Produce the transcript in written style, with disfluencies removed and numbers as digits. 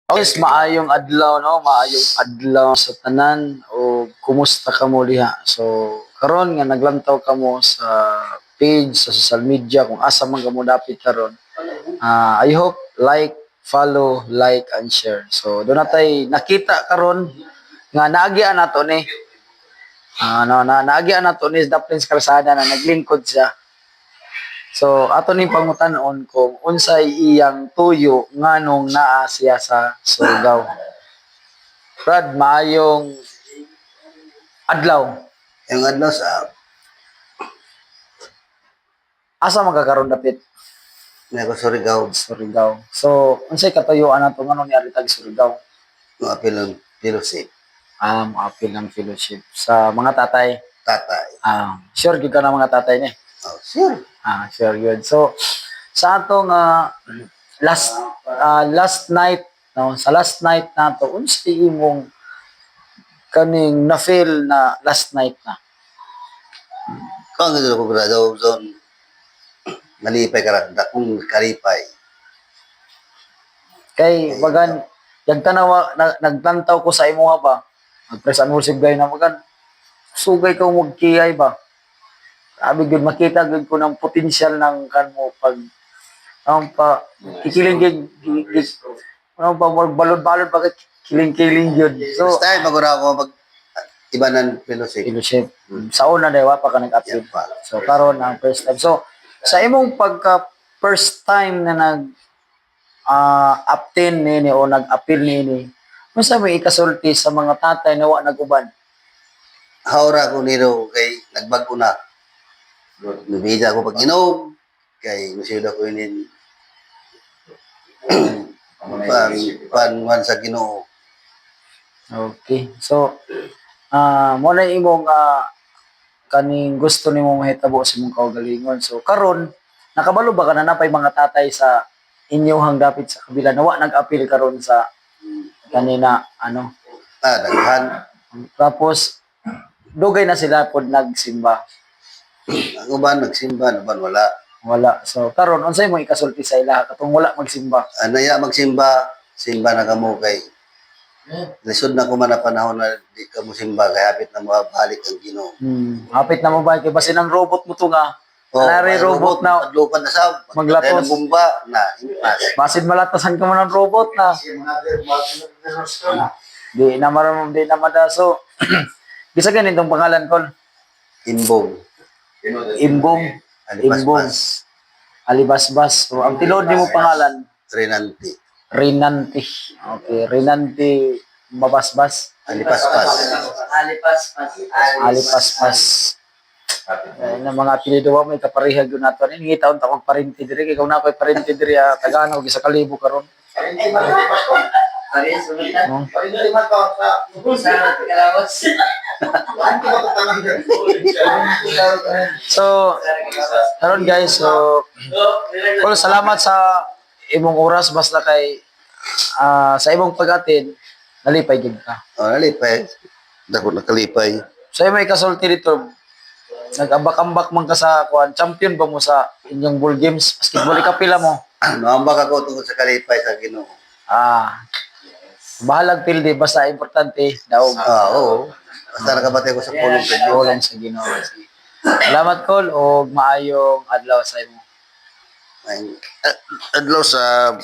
Yes, maayong adlaw no, maayong adlaw sa tanan o kumusta ka mo diha. So karon nga naglantaw ka mo sa page sa social media kung asa man ka mo dapit karon. I hope like, follow, like and share. So do natay nakita karon nga naagian nato ni naagian nato ni Daplins Kalsada na naglingkod siya. So ato ning pangutanon kung unsay iyang tuyo nganong naa siya sa Surigao. Brad, maayong adlaw. Yung adlaw sa Asa magkakaroon dapit Nego Surigao, Surigao. So unsay katuyuan nato nganong niari tag Surigao? no apelon fellowship, Apil ng fellowship sa mga tatay. tatay. Sure gyud ka na mga tatay ni. Oh, sure. Sure yun. So, sa atong last night, no, sa last night nato, unsay imong kaning na-feel na last night na? Kung ang ko grado zone malipay karanda kung karipay. Kay bagan yang tanawa nagtantaw ko sa imo ba? Nag-press and worship guy na bagan sugay ka magkiyay ba? Sabi gud makita gud ko ng potensyal ng kanmo pag ang pa kikiling ang pa balod-balod pa kiling-kiling yun. So, First time magura ko mag ibanan fellowship. fellowship. Sa una dewa pa ka nag-appeal. Yan pa. So karon ang first time. So sa imong pagka first time na nag obtain nini o nag-appeal nini, unsa may ikasulti sa mga tatay na wa naguban? Haura ko nito kay nagbago na. Nubida ko pag inom kay musida ko inin pan sa Ginoo. Okay. So mo na imong kaning gusto nimo mahitabo sa imong kaugalingon. So karon nakabalo ba ka na napay mga tatay sa inyong dapit sa kabila na wa nag-appeal karon sa kanina ano? Daghan. Tapos dugay na sila pod nagsimba. Ang uban nagsimba, ang uban wala. Wala. So karon unsay mo ikasulti sa ila katong wala magsimba? Anaya magsimba, simba na kamo kay lisod na ko man na panahon na di ka mo simba kay hapit na mabalik ang Ginoo. Hapit na mo ba kay basin ang robot mo to nga. Oh, Nari robot na adlupan na sa maglatos. ng bumba na impas. basin malatasan ka mo ng robot na. Di na maram di na madaso. Bisa ganin tong pangalan ko. Imbong. Imbong. Imbong. Alibasbas. Alibasbas. So, ang tinod nimo pangalan Trinanti. Rinanti. Okay, Rinanti Mabasbas. Alipaspas. Alipaspas. Na mga apelyido wa may kaparehag yun nato ni taon ta parente diri kay kung na koy parente diri Tagano gisa kalibo karon. So, karon guys, so well, salamat sa imong oras basta kay sa imong pag-attend nalipay gid ka. Oh, nalipay. Dako nakalipay. So may kasulti dito nag-ambak-ambak man ka sa kuan champion ba mo sa inyong ball games basketball ikapila mo? Naambak ako tungkol sa kalipay sa Ginoo. Bahalag pildi basta importante daog. Oo. Basta nakabati ko sa pulong sa Ginoo. Pulong sa Ginoo. Salamat Col og maayong adlaw sa imo. Adlaw sa